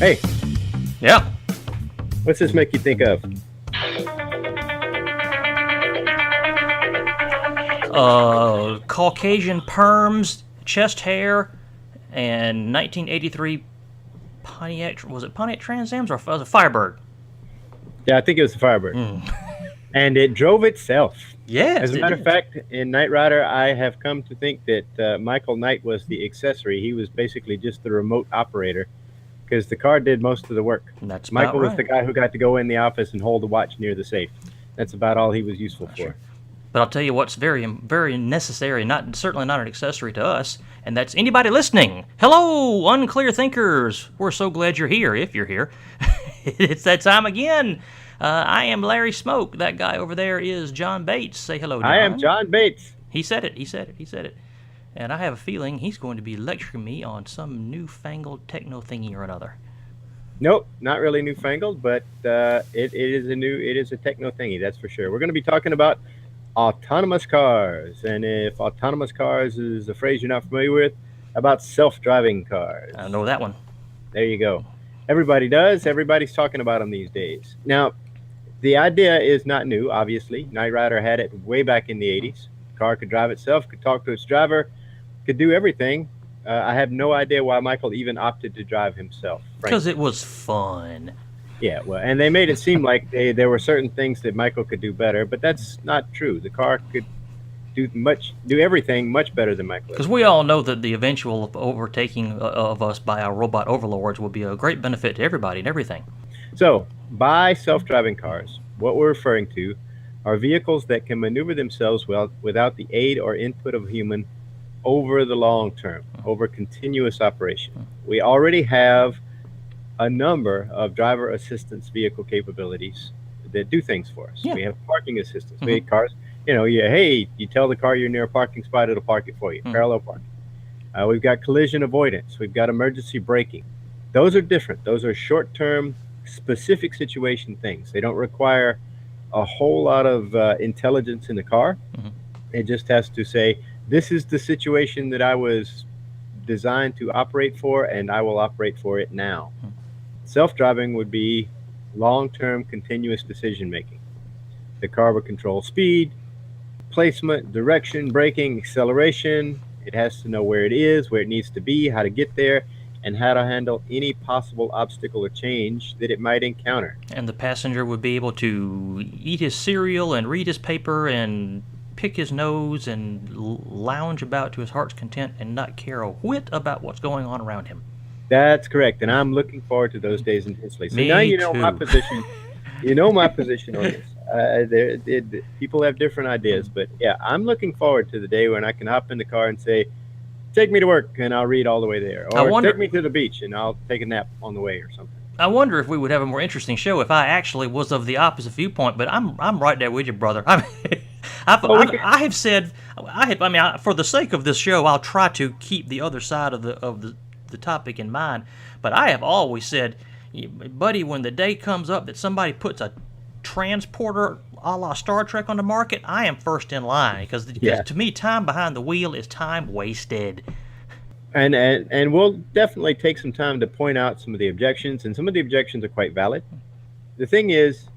Hey, Yeah. what's this make you think of? Caucasian perms, chest hair, and 1983 Pontiac. Was it Pontiac Trans Ams or was it Firebird? Yeah, I think it was the Firebird. And it drove itself. Yes, As a it matter of did. fact, in Knight Rider, I have come to think that Michael Knight was the accessory. He was basically just the remote operator because the car did most of the work. That's about Michael was the right. guy who got to go in the office and hold the watch near the safe. That's about all he was useful Sure. for. But I'll tell you what's very, very necessary, not certainly not an accessory to us, and that's anybody listening. Hello, unclear thinkers. We're so glad you're here, if you're here. It's that time again. I am Larry Smoke. That guy over there is John Bates. Say hello, John. I am John Bates. He said it. He said it. He said it. And I have a feeling he's going to be lecturing me on some newfangled techno thingy or another. Nope, not really newfangled, but it is a techno thingy, that's for sure. We're going to be talking about autonomous cars, and if autonomous cars is a phrase you're not familiar with, about self-driving cars. I know that one. There you go. Everybody does. Everybody's talking about them these days. Now, the idea is not new, obviously. Knight Rider had it way back in the 80s. The car could drive itself, could talk to its driver, could do everything. I have no idea why Michael even opted to drive himself. Because it was fun. Yeah, well, and they made it seem like there were certain things that Michael could do better, but that's not true. The car could do everything much better than Michael. Because we all know that the eventual overtaking of us by our robot overlords will be a great benefit to everybody and everything. So, by self-driving cars, what we're referring to are vehicles that can maneuver themselves well without the aid or input of a human over the long term, over continuous operation. We already have a number of driver assistance vehicle capabilities that do things for us. Yeah. We have parking assistance. We have cars, you tell the car you're near a parking spot, it'll park it for you, parallel parking. We've got collision avoidance. We've got emergency braking. Those are different. Those are short-term, specific situation things. They don't require a whole lot of intelligence in the car. It just has to say, this is the situation that I was designed to operate for, and I will operate for it now. Self-driving would be long-term continuous decision-making. The car will control speed, placement, direction, braking, acceleration. It has to know where it is, where it needs to be, how to get there, and how to handle any possible obstacle or change that it might encounter. And the passenger would be able to eat his cereal and read his paper and pick his nose and lounge about to his heart's content and not care a whit about what's going on around him. That's correct, and I'm looking forward to those days intensely. So Me now you know my too. position. You know my position on this. People have different ideas, but yeah, I'm looking forward to the day when I can hop in the car and say, "Take me to work," and I'll read all the way there, or "Take me to the beach," and I'll take a nap on the way, or something. I wonder if we would have a more interesting show if I actually was of the opposite viewpoint. But I'm right there with you, brother. I have said for the sake of this show, I'll try to keep the other side of the topic in mind. But I have always said, buddy, when the day comes up that somebody puts a transporter a la Star Trek on the market, I am first in line because to me, time behind the wheel is time wasted. And we'll definitely take some time to point out some of the objections, and some of the objections are quite valid. The thing is,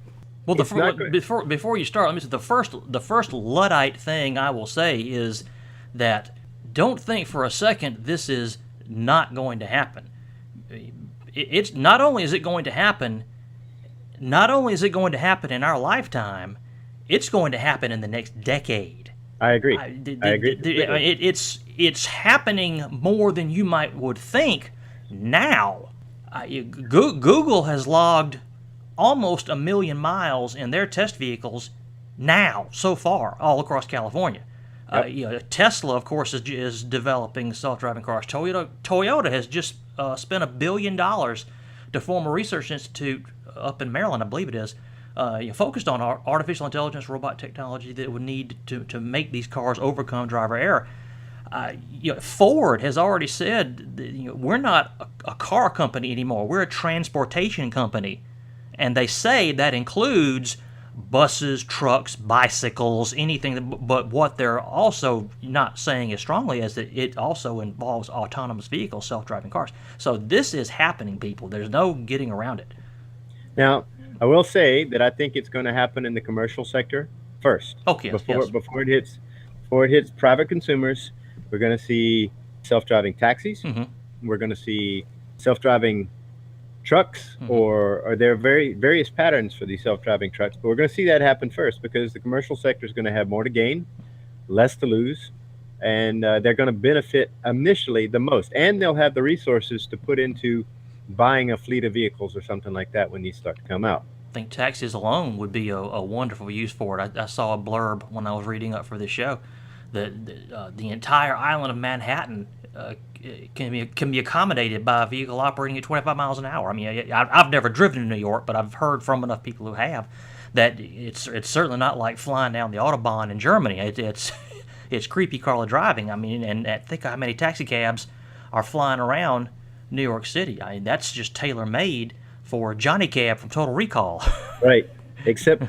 well, before you start, let me say the first Luddite thing I will say is that don't think for a second this is not going to happen. It's not only is it going to happen in our lifetime, it's going to happen in the next decade. I agree. It's happening more than you would think now. Google has logged almost 1 million miles in their test vehicles now, so far, all across California. Tesla, of course, is developing self-driving cars. Toyota has just spent $1 billion to form a research institute up in Maryland, I believe it is, focused on artificial intelligence, robot technology that would need to make these cars overcome driver error. Ford has already said that, we're not a car company anymore. We're a transportation company. And they say that includes buses, trucks, bicycles, anything. But what they're also not saying as strongly is that it also involves autonomous vehicles, self-driving cars. So this is happening, people. There's no getting around it. Now, I will say that I think it's going to happen in the commercial sector first. Okay, yes. Before it hits private consumers, we're going to see self-driving taxis. Mm-hmm. We're going to see self-driving trucks, Mm-hmm. or there are various patterns for these self-driving trucks, but we're going to see that happen first because the commercial sector is going to have more to gain, less to lose, and they're going to benefit initially the most, and they'll have the resources to put into buying a fleet of vehicles or something like that when these start to come out. I think taxis alone would be a wonderful use for it. I saw a blurb when I was reading up for this show that the entire island of Manhattan can be accommodated by a vehicle operating at 25 miles an hour. I mean, I've never driven in New York, but I've heard from enough people who have that it's certainly not like flying down the Autobahn in Germany. It's creepy Carla driving. I mean, and think how many taxi cabs are flying around New York City. I mean, that's just tailor made for Johnny Cab from Total Recall. Right. Except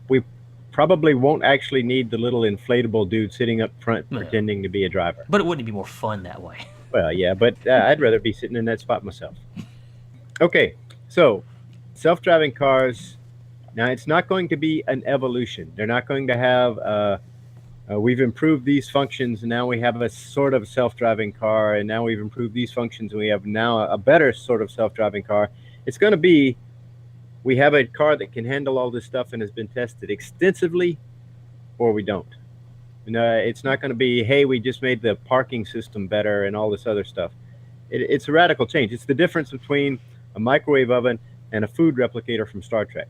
we probably won't actually need the little inflatable dude sitting up front pretending to be a driver. But it wouldn't be more fun that way. Well, yeah, but I'd rather be sitting in that spot myself. Okay, so self-driving cars. Now, it's not going to be an evolution. They're not going to have, we've improved these functions, and now we have a sort of self-driving car, and now we've improved these functions, and we have now a better sort of self-driving car. It's going to be, we have a car that can handle all this stuff and has been tested extensively, or we don't. It's not going to be, hey, we just made the parking system better and all this other stuff. It's a radical change. It's the difference between a microwave oven and a food replicator from Star Trek.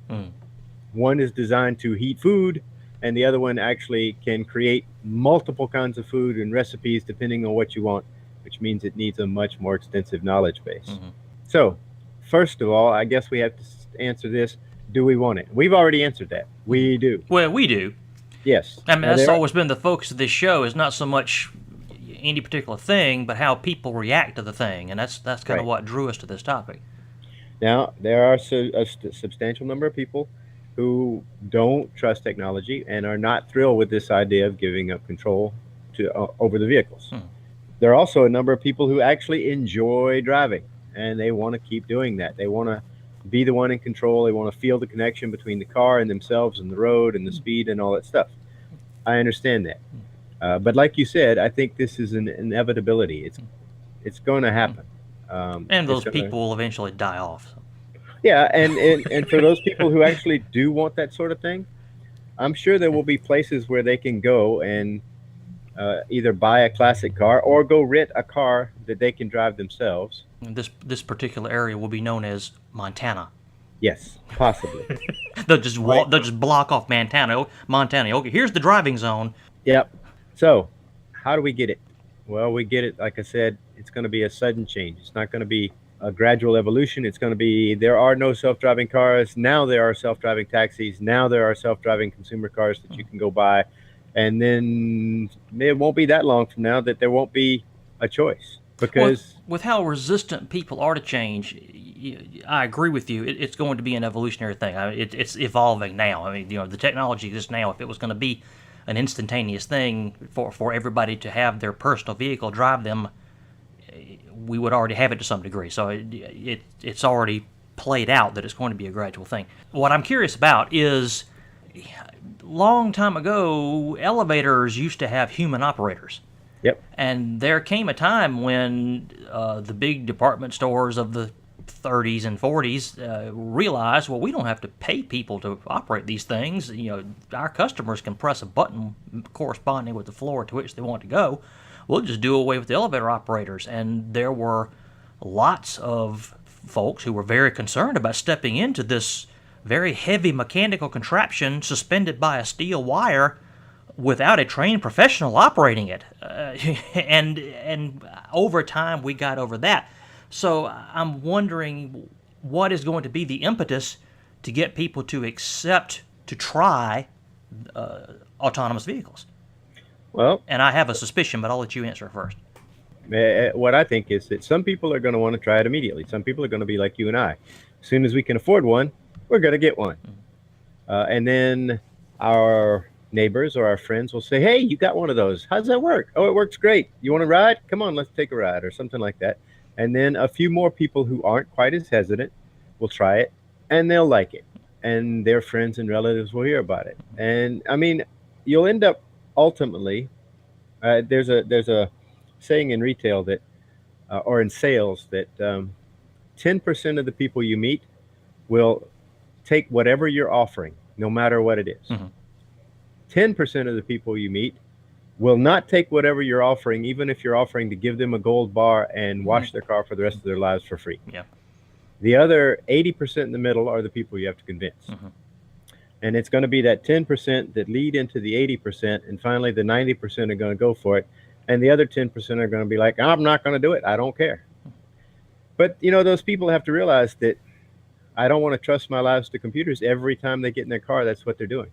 One is designed to heat food, and the other one actually can create multiple kinds of food and recipes depending on what you want, which means it needs a much more extensive knowledge base. So, first of all, I guess we have to answer this. Do we want it? We've already answered that. We do. Well, we do. Yes. I mean, that's always been the focus of this show, is not so much any particular thing, but how people react to the thing. And that's kind of what drew us to this topic. Now, there are a substantial number of people who don't trust technology and are not thrilled with this idea of giving up control over the vehicles. There are also a number of people who actually enjoy driving, and they want to keep doing that. They want to be the one in control. They want to feel the connection between the car and themselves and the road and the speed and all that stuff. I understand that. But like you said, I think this is an inevitability. It's going to happen. And those people will eventually die off. So. Yeah, and for those people who actually do want that sort of thing, I'm sure there will be places where they can go and either buy a classic car or go rent a car that they can drive themselves. And this particular area will be known as Montana. Yes, possibly. They'll just block off Montana. Okay, here's the driving zone. Yep. So, how do we get it? Well, we get it, like I said, it's going to be a sudden change. It's not going to be a gradual evolution. It's going to be, there are no self-driving cars. Now there are self-driving taxis. Now there are self-driving consumer cars that you can go buy. And then it won't be that long from now that there won't be a choice. Because with how resistant people are to change, I agree with you. It's going to be an evolutionary thing. It's evolving now. I mean, the technology exists now. If it was going to be an instantaneous thing for everybody to have their personal vehicle drive them, we would already have it to some degree. So it's already played out that it's going to be a gradual thing. What I'm curious about is, long time ago, elevators used to have human operators. Yep. And there came a time when the big department stores of the 30s and 40s realized, well, we don't have to pay people to operate these things. Our customers can press a button corresponding with the floor to which they want to go. We'll just do away with the elevator operators. And there were lots of folks who were very concerned about stepping into this very heavy mechanical contraption suspended by a steel wire without a trained professional operating it. And over time, we got over that. So I'm wondering what is going to be the impetus to get people to accept, to try autonomous vehicles. Well, and I have a suspicion, but I'll let you answer first. What I think is that some people are going to want to try it immediately. Some people are going to be like you and I. As soon as we can afford one, we're going to get one. And then our neighbors or our friends will say, "Hey, you got one of those. How does that work?" "Oh, it works great. You want to ride? Come on, let's take a ride," or something like that. And then a few more people who aren't quite as hesitant will try it, and they'll like it, and their friends and relatives will hear about it. And I mean, you'll end up ultimately. There's a saying in retail that, or in sales, that 10% of the people you meet will take whatever you're offering, no matter what it is. Mm-hmm. 10% of the people you meet will not take whatever you're offering, even if you're offering to give them a gold bar and wash their car for the rest of their lives for free. Yeah. The other 80% in the middle are the people you have to convince. Mm-hmm. And it's going to be that 10% that lead into the 80%, and finally the 90% are going to go for it, and the other 10% are going to be like, "I'm not going to do it. I don't care." But those people have to realize that I don't want to trust my lives to computers. Every time they get in their car, that's what they're doing.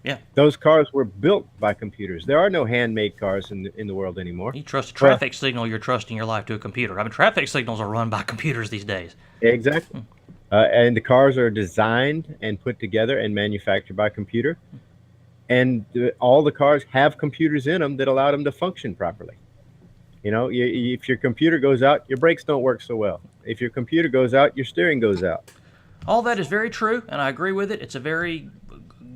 Yeah. Those cars were built by computers. There are no handmade cars in the world anymore. You trust a traffic signal, you're trusting your life to a computer. I mean, traffic signals are run by computers these days. Exactly. And the cars are designed and put together and manufactured by computer. And all the cars have computers in them that allow them to function properly. If your computer goes out, your brakes don't work so well. If your computer goes out, your steering goes out. All that is very true, and I agree with it. It's a very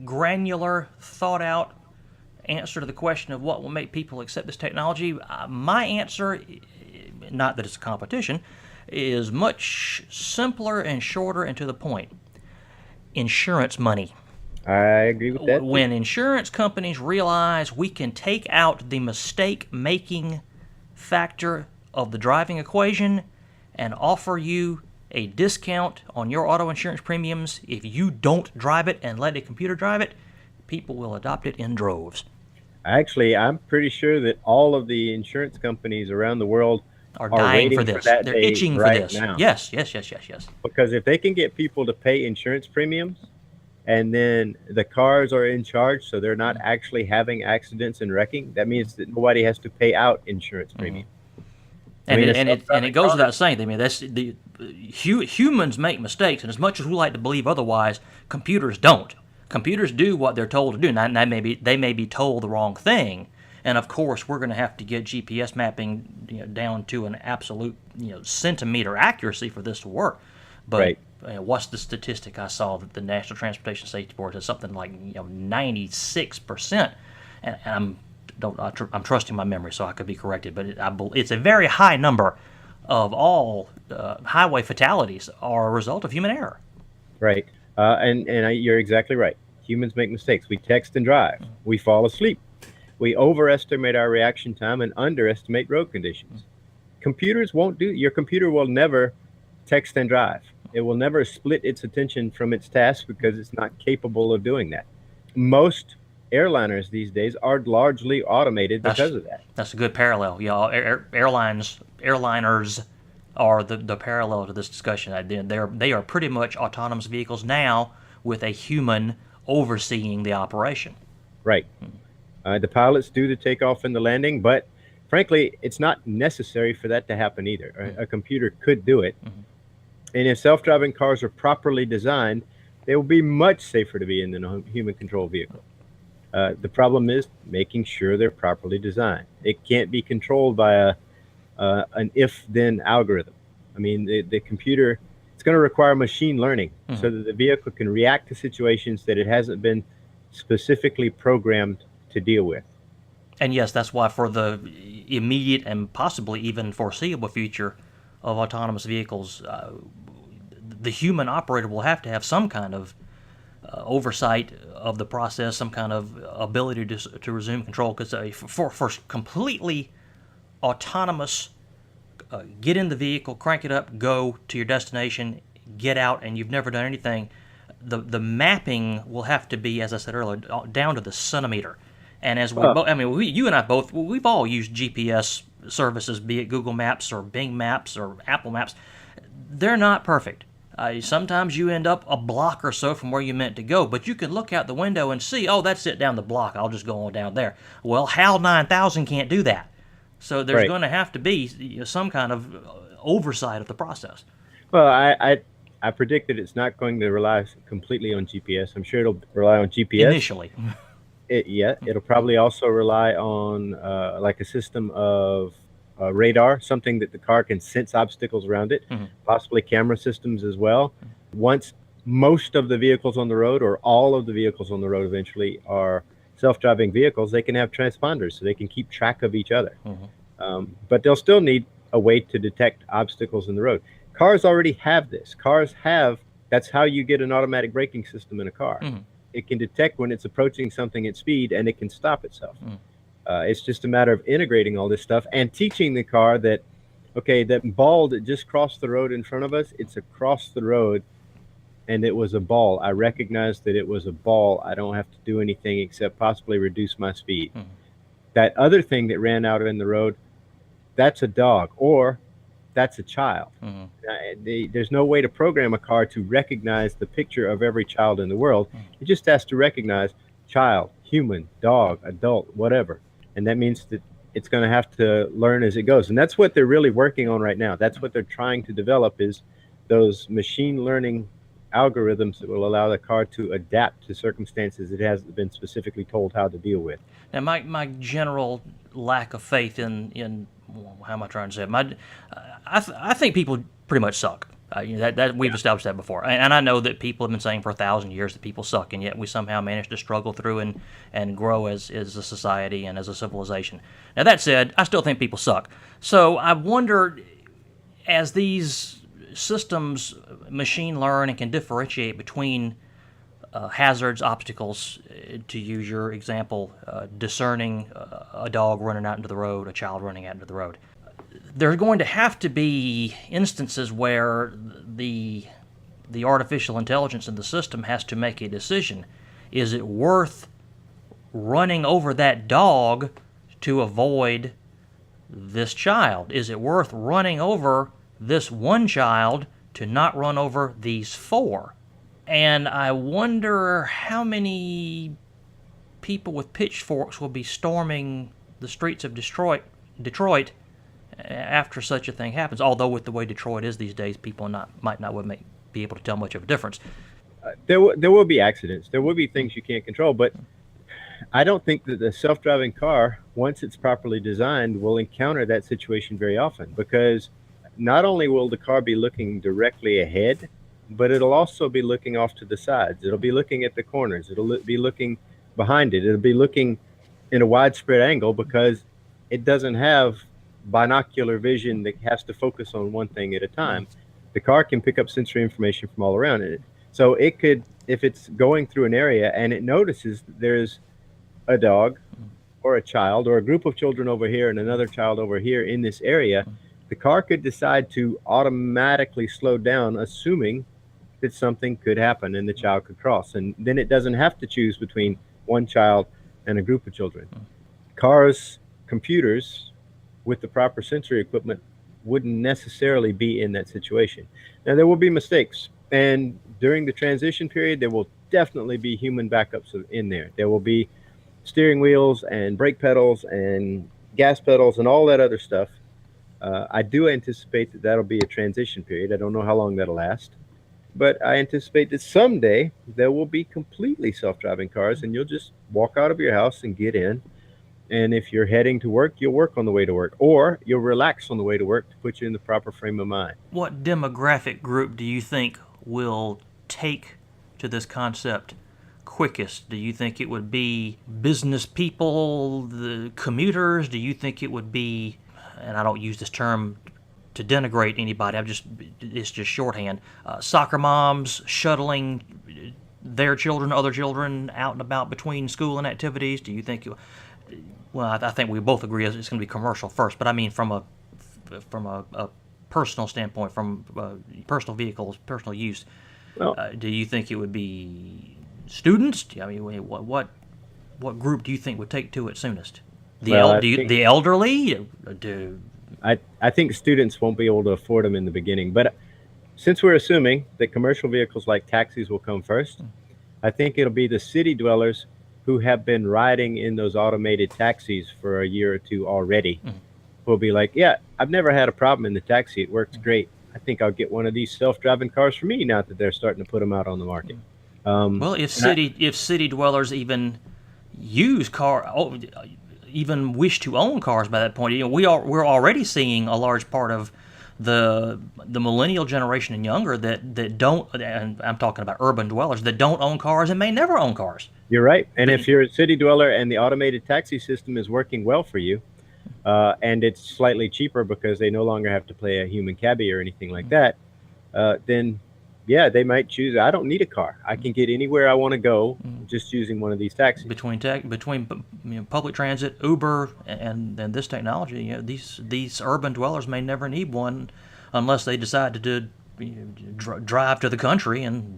granular, thought-out answer to the question of what will make people accept this technology. My answer, not that it's a competition, is much simpler and shorter and to the point. Insurance money. I agree with that. When insurance companies realize we can take out the mistake-making factor of the driving equation and offer you a discount on your auto insurance premiums if you don't drive it and let a computer drive it, people will adopt it in droves. Actually, I'm pretty sure that all of the insurance companies around the world are dying waiting for this. that They're day itching right for this. now. Yes. Because if they can get people to pay insurance premiums, and then the cars are in charge, so they're not actually having accidents and wrecking, that means that nobody has to pay out insurance premium. And it goes without saying. I mean, that's the humans make mistakes, and as much as we like to believe otherwise, computers don't. Computers do what they're told to do, and they may be told the wrong thing. And of course, we're going to have to get GPS mapping down to an absolute centimeter accuracy for this to work. But what's the statistic I saw that the National Transportation Safety Board has something like 96%, and I'm trusting my memory, so I could be corrected, but it's a very high number of all highway fatalities are a result of human error. Right, and you're exactly right. Humans make mistakes. We text and drive. We fall asleep. We overestimate our reaction time and underestimate road conditions. Computers won't do. Your computer will never text and drive. It will never split its attention from its task because it's not capable of doing that. Most airliners these days are largely automated because of that. That's a good parallel. Airliners are the parallel to this discussion. They are pretty much autonomous vehicles now with a human overseeing the operation. Right. The pilots do the takeoff and the landing, but frankly, it's not necessary for that to happen either. A computer could do it. And if self-driving cars are properly designed, they will be much safer to be in than a human-controlled vehicle. The problem is making sure they're properly designed. It can't be controlled by an if-then algorithm. I mean, the computer, it's going to require machine learning so that the vehicle can react to situations that it hasn't been specifically programmed to deal with. And yes, that's why for the immediate and possibly even foreseeable future of autonomous vehicles, the human operator will have to have some kind of oversight of the process, some kind of ability to resume control. Because for completely autonomous, get in the vehicle, crank it up, go to your destination, get out, and you've never done anything, the mapping will have to be, as I said earlier, down to the centimeter. And as you and I both, we've all used GPS services, be it Google Maps or Bing Maps or Apple Maps. They're not perfect. Sometimes you end up a block or so from where you meant to go, but you can look out the window and see, oh, that's it down the block. I'll just go on down there. Well, HAL 9000 can't do that. So there's going to have to be some kind of oversight of the process. Well, I I predict that it's not going to rely completely on GPS. I'm sure it'll rely on GPS. Initially. It'll probably also rely on like a system of radar, something that the car can sense obstacles around it, possibly camera systems as well. Once most of the vehicles on the road, or all of the vehicles on the road eventually, are self-driving vehicles, they can have transponders so they can keep track of each other. But they'll still need a way to detect obstacles in the road. Cars already have this. That's how you get an automatic braking system in a car. It can detect when it's approaching something at speed, and it can stop itself. It's just a matter of integrating all this stuff and teaching the car that, okay, that ball that just crossed the road in front of us, it's across the road, and it was a ball. I recognize that it was a ball. I don't have to do anything except possibly reduce my speed. That other thing that ran out in the road, that's a dog, or that's a child. There's no way to program a car to recognize the picture of every child in the world. It just has to recognize child, human, dog, adult, whatever. And that means that it's going to have to learn as it goes. And that's what they're really working on right now. That's what they're trying to develop, is those machine learning algorithms that will allow the car to adapt to circumstances it hasn't been specifically told how to deal with. Now, my general lack of faith in how am I trying to say it? I think people pretty much suck. That we've established that before, and I know that people have been saying for 1,000 years that people suck, and yet we somehow manage to struggle through and grow as a society and as a civilization. Now, that said, I still think people suck. So I wonder, as these systems machine learn and can differentiate between hazards, obstacles, to use your example, discerning a dog running out into the road, a child running out into the road. There's going to have to be instances where the artificial intelligence in the system has to make a decision. Is it worth running over that dog to avoid this child? Is it worth running over this one child to not run over these four? And I wonder how many people with pitchforks will be storming the streets of Detroit after such a thing happens. Although with the way Detroit is these days, people might not be able to tell much of a difference. There will be accidents. There will be things you can't control, but I don't think that the self-driving car, once it's properly designed, will encounter that situation very often, because not only will the car be looking directly ahead, but it'll also be looking off to the sides. It'll be looking at the corners. It'll be looking behind it. It'll be looking in a widespread angle, because it doesn't have binocular vision that has to focus on one thing at a time. The car can pick up sensory information from all around it. So it could, if it's going through an area and it notices that there's a dog or a child or a group of children over here and another child over here in this area, the car could decide to automatically slow down, assuming that something could happen and the child could cross. And then it doesn't have to choose between one child and a group of children. Cars, computers with the proper sensory equipment wouldn't necessarily be in that situation. Now, there will be mistakes, and during the transition period, there will definitely be human backups in there. There will be steering wheels and brake pedals and gas pedals and all that other stuff. I do anticipate that that'll be a transition period. I don't know how long that'll last, but I anticipate that someday there will be completely self-driving cars, and you'll just walk out of your house and get in. And if you're heading to work, you'll work on the way to work, or you'll relax on the way to work to put you in the proper frame of mind. What demographic group do you think will take to this concept quickest? Do you think it would be business people, the commuters? Do you think it would be, and I don't use this term to denigrate anybody, it's just shorthand, soccer moms shuttling their children, other children out and about between school and activities? Do you think I think we both agree it's going to be commercial first, but I mean from a personal standpoint, from personal vehicles, personal use. Well, do you think it would be students? I mean, what group do you think would take to it soonest? The elderly? I think students won't be able to afford them in the beginning, but since we're assuming that commercial vehicles like taxis will come first, I think it'll be the city dwellers who have been riding in those automated taxis for a year or two already will be like, yeah, I've never had a problem in the taxi. It works great. I think I'll get one of these self-driving cars for me now that they're starting to put them out on the market. Well, if city dwellers even use even wish to own cars by that point, we're already seeing a large part of the millennial generation and younger that don't, and I'm talking about urban dwellers that don't own cars and may never own cars. You're right. And if you're a city dweller and the automated taxi system is working well for you, and it's slightly cheaper because they no longer have to pay a human cabbie or anything like that, then yeah, they might choose. I don't need a car. I can get anywhere I want to go just using one of these taxis. Between public transit, Uber, and this technology, these urban dwellers may never need one unless they decide to drive to the country, and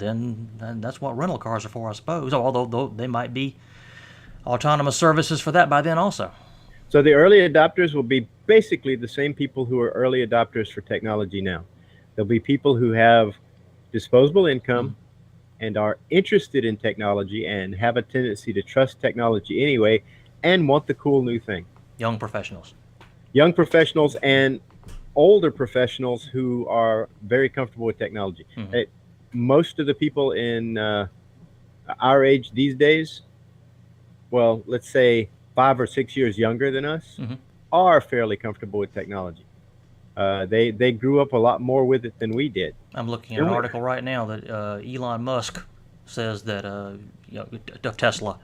that's what rental cars are for, I suppose. Although they might be autonomous services for that by then also. So the early adopters will be basically the same people who are early adopters for technology now. There'll be people who have disposable income and are interested in technology and have a tendency to trust technology anyway and want the cool new thing. Young professionals And older professionals who are very comfortable with technology. Most of the people in our age these days, well, let's say 5 or 6 years younger than us, are fairly comfortable with technology. They grew up a lot more with it than we did. I'm looking at an article right now that Elon Musk says that of Tesla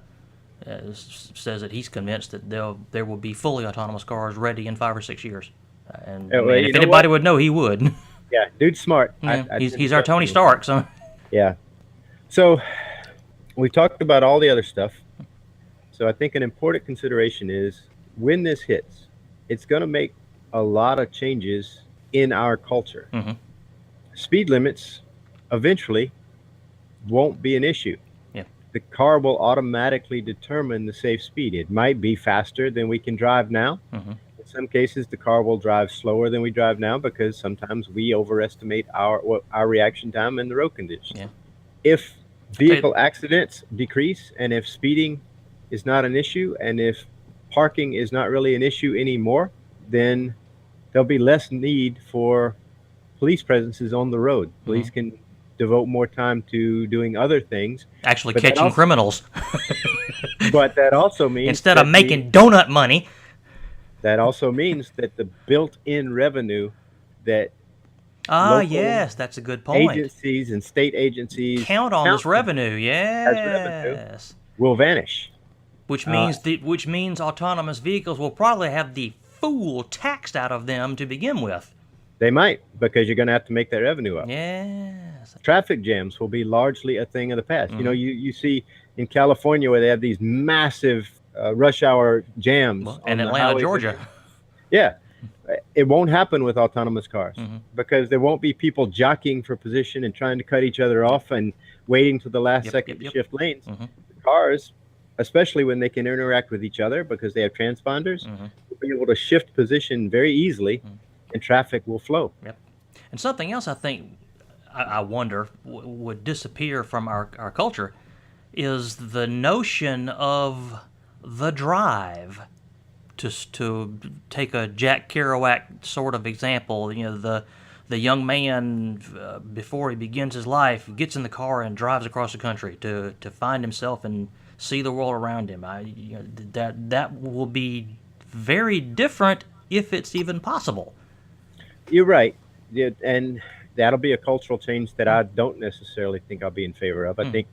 says that he's convinced that there will be fully autonomous cars ready in 5 or 6 years. And if anybody would know, he would. Yeah, dude's smart. Yeah, he's our Tony Stark. So yeah. So we talked about all the other stuff. So I think an important consideration is when this hits, it's going to make a lot of changes in our culture. Speed limits eventually won't be an issue. Yeah. The car will automatically determine the safe speed. It might be faster than we can drive now. In some cases, the car will drive slower than we drive now because sometimes we overestimate our reaction time and the road conditions. Yeah. If vehicle accidents decrease and if speeding is not an issue and if parking is not really an issue anymore, then there'll be less need for police presences on the road. Police can devote more time to doing other things. Actually catching criminals. But that also means instead of making donut money. That also means that the built-in revenue that yes, that's a good point. Agencies and state agencies count on this revenue. Yes, will vanish. Which means autonomous vehicles will probably have the fool taxed out of them to begin with. They might, because you're going to have to make that revenue up. Yes. Traffic jams will be largely a thing of the past. You see in California where they have these massive rush hour jams. In Atlanta, Georgia. Yeah. It won't happen with autonomous cars because there won't be people jockeying for position and trying to cut each other off and waiting to the last second to shift lanes. The cars, especially when they can interact with each other because they have transponders, will be able to shift position very easily and traffic will flow. Yep. And something else I think, I wonder, would disappear from our culture is the notion of the drive. To take a Jack Kerouac sort of example, the young man before he begins his life gets in the car and drives across the country to find himself and see the world around him. That will be very different if it's even possible. You're right, and that'll be a cultural change that I don't necessarily think I'll be in favor of. I think,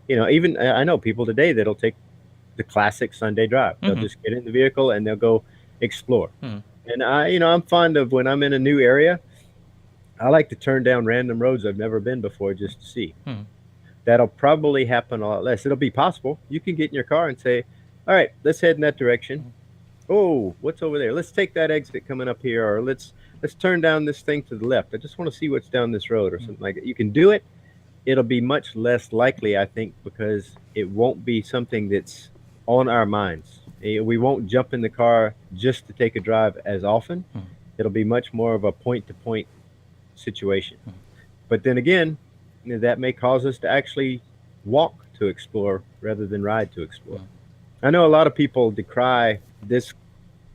even I know people today that'll take the classic Sunday drive. They'll just get in the vehicle and they'll go explore. And I'm fond of when I'm in a new area, I like to turn down random roads I've never been before just to see. That'll probably happen a lot less. It'll be possible. You can get in your car and say, all right, let's head in that direction. Oh, what's over there? Let's take that exit coming up here, or let's turn down this thing to the left. I just want to see what's down this road or something like that. You can do it. It'll be much less likely, I think, because it won't be something that's on our minds. We won't jump in the car just to take a drive as often. It'll be much more of a point-to-point situation. But then again, that may cause us to actually walk to explore rather than ride to explore. I know a lot of people decry this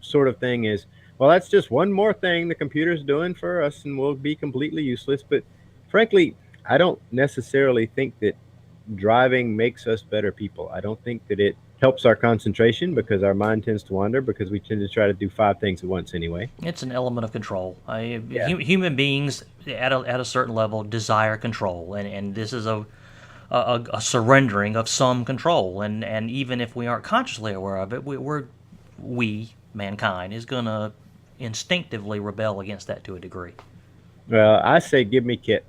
sort of thing as, Well, that's just one more thing the computer's doing for us, and we'll be completely useless. But frankly, I don't necessarily think that driving makes us better people. I don't think that it helps our concentration because our mind tends to wander because we tend to try to do five things at once anyway. It's an element of control. Yeah. Human beings at a certain level desire control, and this is a surrendering of some control. And even if we aren't consciously aware of it, we mankind is gonna instinctively rebel against that to a degree. Well, I say give me Kit.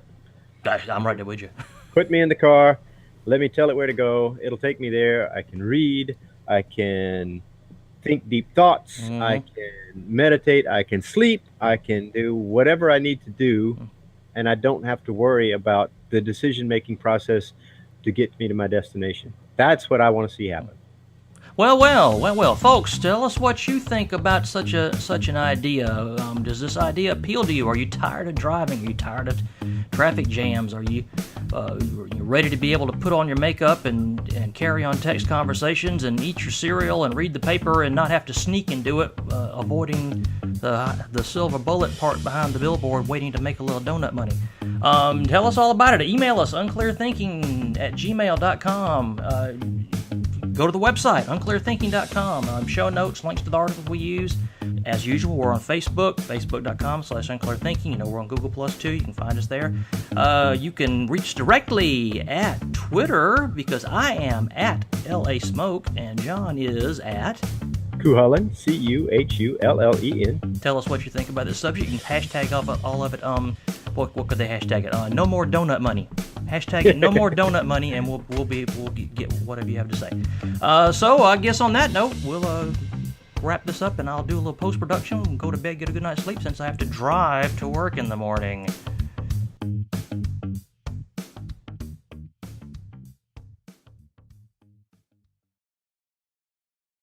I'm right there with you. Put me in the car. Let me tell it where to go. It'll take me there. I can read. I can think deep thoughts. I can meditate. I can sleep. I can do whatever I need to do. And I don't have to worry about the decision-making process to get me to my destination. That's what I want to see happen. Well, folks, tell us what you think about such an idea. Does this idea appeal to you? Are you tired of driving? Are you tired of traffic jams? Are you ready to be able to put on your makeup and carry on text conversations and eat your cereal and read the paper and not have to sneak and do it, avoiding the silver bullet part behind the billboard waiting to make a little donut money? Tell us all about it. Email us, unclearthinking@gmail.com. Go to the website, unclearthinking.com. Show notes, links to the articles we use. As usual, we're on Facebook, facebook.com/unclearthinking. You know, we're on Google Plus too. You can find us there. You can reach directly at Twitter because I am at LA Smoke and John is at Cuhullen, Cuhullen. Tell us what you think about this subject. You can hashtag all of it. What could they hashtag it? No more donut money. Hashtag it no more donut money, and we'll get whatever you have to say. So I guess on that note, we'll wrap this up, and I'll do a little post production and go to bed, get a good night's sleep since I have to drive to work in the morning.